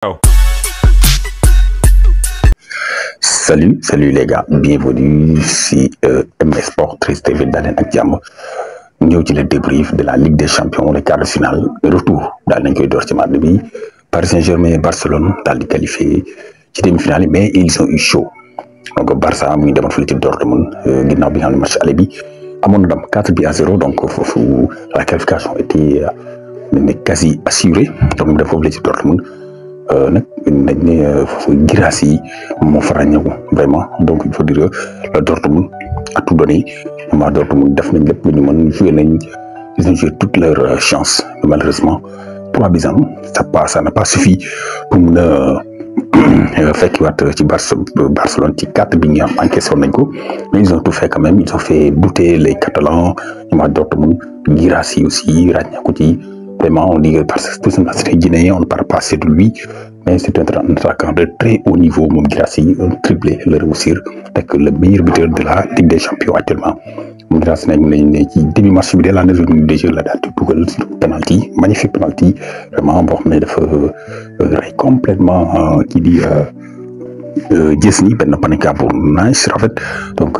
Ciao. Salut les gars, bienvenue si MS Sport 13 TV daleen ak jàmm ñëw ci le débrief de la Ligue des Champions, les quarts de finale retour daal nañ koy door ci mardi bi. Paris Saint-Germain et Barcelone daal di qualifié ci demi-finale mais ils ont eu chaud. Donc Barça mu ngi demoon fële ci Dortmund ginnaaw bi nga xam ne match aller bi amoon na ndam 4-0, donc foofu la qualification était quasi assurée. Donc mu def foofu la ci Dortmund nag nañ ne foofu Guirassy moo fa ràññeeku vraiment. Donc il faut dire que le Dortmund a tout donné. Vraiment Dortmund def nañ lépp lu ñu mën, joué nañ, ils ont joué toute leur chance. Malheureusement 3-0 ça n'a pas suffi pour mun a fekkiwaat ci Barcelone ci 4 bi ñu am encaissé woon nañ ko, mais ils ont tout fait quand même. Ils ont fait douter les Catalans. Vraiment Dortmund, Guirassy aussi ràññeeku ci. Vraiment, on dit que parce que tout simplement c'est guinéen, on ne parle pas assez de lui, mais c'est un attaquant de très haut niveau. Moom Guirassy, un triplé le réussir, avec le meilleur buteur de la Ligue des Champions actuellement. Moom Guirassy nañ ne ci début match bi de la 9e minute de jeu la daal di dugal penalty, magnifique penalty, vraiment boo xam ne dafa rey complètement kii di Diasny, benn panika bu nice rafet. Donc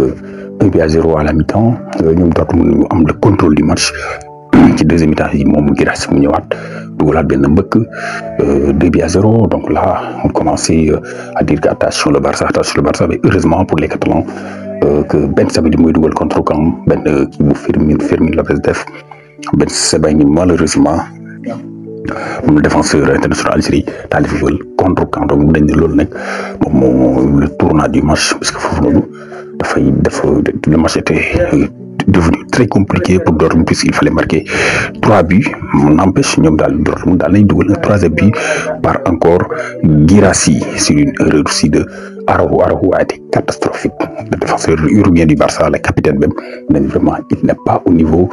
1-0 à la mi-temps, ñoom Dortmund ñu am le contrôle du match. Ci deuxième mi-temps yi moom Guirassy mu ñëwaat dugalaat benn mbëkk 2-0. Donc là on commençait à dire que attention le Barça, mais heureusement pour les Catalans que Ben Sebaini mooy dugal contre camp, benn kii bu Fermín López def. Ben Sebaini malheureusement moom défenseur international Algérie daal di dugal contre camp. Donc mu dañ ne loolu nag moom moo le tournant du match, parce que foofu noonu le match était devenu très compliqué pour Dortmund puisqu'il fallait marquer 3 buts. N'empêche ñoom daal Dortmund daal nañ dugal un 3e but par encore Guirassy sur une erreur aussi de Araujo. Araujo a été catastrophique. Le défenseur uruguayen du Barça, le capitaine même, vraiment il n'est pas au niveau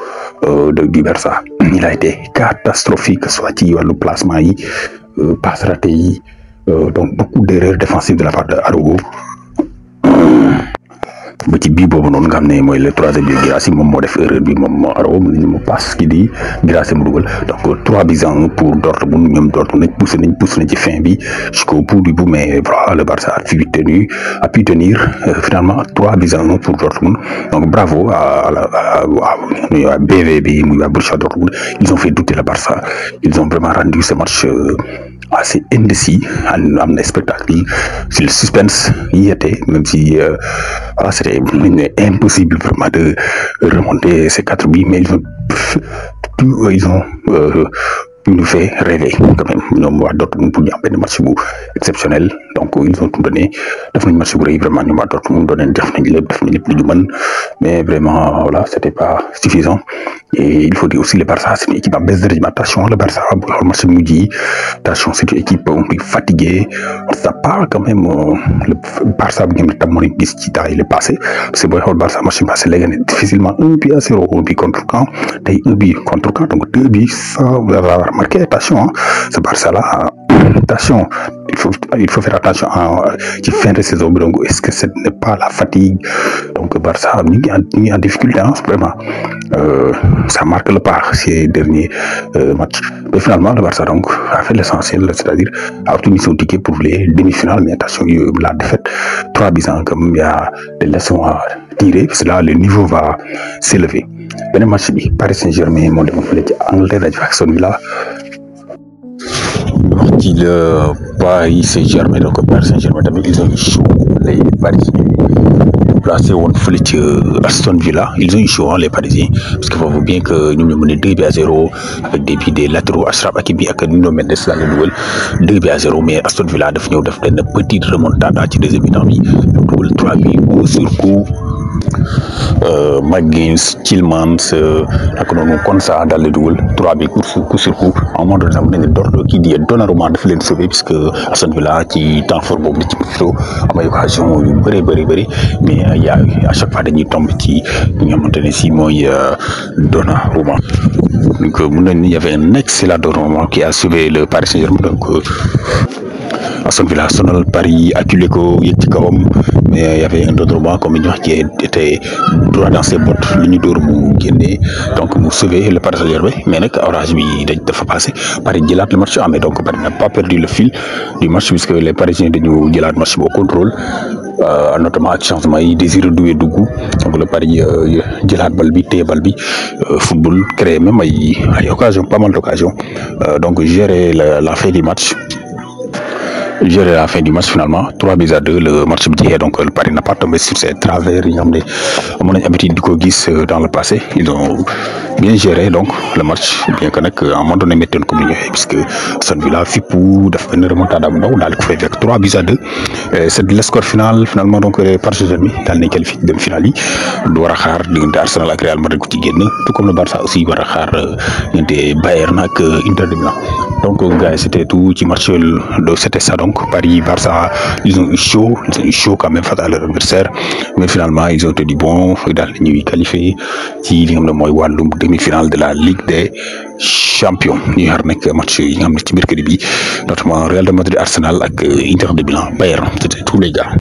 du Barça. Il a été catastrophique, soit ci wàllu placement yi, passe raté yi, donc beaucoup d'erreurs défensives de la part de Araujo. Ba ci bii boobu noonu nga xam ne mooy le 3e but Guirassy moom moo def erreur bi, moom Araujo mu passe kii di Guirassy mu dugal. Donc 3-1 pour Dortmund. Ñoom Dortmund nag poussé nañ ci fin bi jusqu'au bout du bout, mais voilà le Barça a pu tenir finalement 3-1 pour Dortmund. Donc bravo à BVB muy waa Borussia Dortmund. Ils ont fait douter le Barça. Ils ont vraiment rendu ce match assez indécis. Am na spectacle yi, si le suspense y était, même si c'était impossible vraiment de remonter ces 4 buts, mais ils ont nous fait rêver quand même. Ñoom waa Dortmund pour ñu am benn match bu exceptionnel. Donc ils ont tout donné, def nañ match bu rëy vraiment. ñoom waa Dortmund def nañ lépp lu ñu mën, mais vraiment voilà c'était pas suffisant. Et il faut dire aussi le Barça c'est une équipe en baisse de régime. Attention le Barça bu xool match bu mujj yi, attention c'est une équipe un peu fatiguée. Ça part quand même le Barça bi ngeen tam moo gis ci temps yi le passé, parce que booy xool Barça match bi passé léegi ne difficilement 1-0, 1 but contre camp, tey 1 but contre camp, donc 2 buts sans avoir marqué. Attention ce Barça là, attention, il faut faire attention ci fin de saison bi. Donc est-ce que ce n'est pas la fatigue? Donc Barça mi ngi en difficulté vraiment. Ça marque le pas ces derniers matchs, mais finalement le Barça donc a fait l'essentiel, c'est-à-dire a obtenu son ticket pour les demi-finales. Mais attention la défaite 3-1, comme il y a des leçons à tirer, parce que là le niveau va s'élever. Beneen match bi Paris Saint-Germain moo demoon fële ci Angleterre daje ak Aston Villa. wax ci le Paris Saint-Germain, donc Paris Saint-Germain tamit ils ont eu chaud. Les Parisiens placé woon fële ci Aston Villa, ils ont eu chaud les Parisiens, parce que faut bien que ñoom ñoo mené 2-0 avec des buts des latéraux Achraf Hakimi ak Nuno Mendes la dugal 2-0, mais Aston Villa daf ñëw def benn petite remontada ci deuxième mi-temps bi, ñu dugal 3 buts coup sur coup. McGuinness, Tielemans ak noonu kon ça daal di dugal 3 buts coup sur coup. En moment donné sax nañ ne kii di Donnarumma dafa leen sauvé, puisque Aston Villa ci temps fort boobu di ci profité am ay occasion yu bëri, mais à chaque fois dañuy tombe ci li nga xamante ne si mooy Donnarumma. Donc mun nañ ni y avait un excellent Donnarumma qui a sauvé le Paris Saint-Germain. Donc Aston Villa sonal Paris acculé ko yëg ci kawam mais y avait un redressement comme ñu wax qui était droit dans ses bottes li ñu dóor mu génnee donc mu sauver le Paris Saint-Germain mais nag orage bi dafa passé Paris jëlaat le match mais donc Paris n'a pas perdu le fil du match puisque les Parisiens dañu jëlaat match bi au contrôle notamment ak changement yi Désiré Doué dugg donc le Paris jëlaat bal bi téye bal bi football créé même ay occasion pas mal d'occasions donc gérer la fin du match. Gérer la fin du match finalement 3-2 le match bi jeexee donc le Paris n'a pas tombé sur ses travers yi nga xam ne amoon nañ habitude di ko gis dans le passé ils ont bien géré donc le match bien que nag à un moment donné méttoon comme ni ñu waxee puisque Aston Villa fippu def benn remontada bu ndaw daal di ko fay fekk 3-2 c'est le score final finalement donc Paris Saint-Germain daal nañ qualifié dem final yi du war a xaar diggante Arsenal ak Real Madrid ku ci génn tout comme le Barça aussi war a xaar diggante Bayern ak Inter de Milan donc gars yi c'était tout ci match c'était ça donc Paris Barça ils ont eu chaud quand même face à leur adversaire mais finalement ils ont été bon daal di ñuy qualifié ci li nga xam ne mooy wàllum demi-finale de la Ligue des Champions ñu xaar nag match yi nga xam ne ci mercredi bi notamment Real de Madrid Arsenal ak Inter de Milan Bayern c'était tout les gars.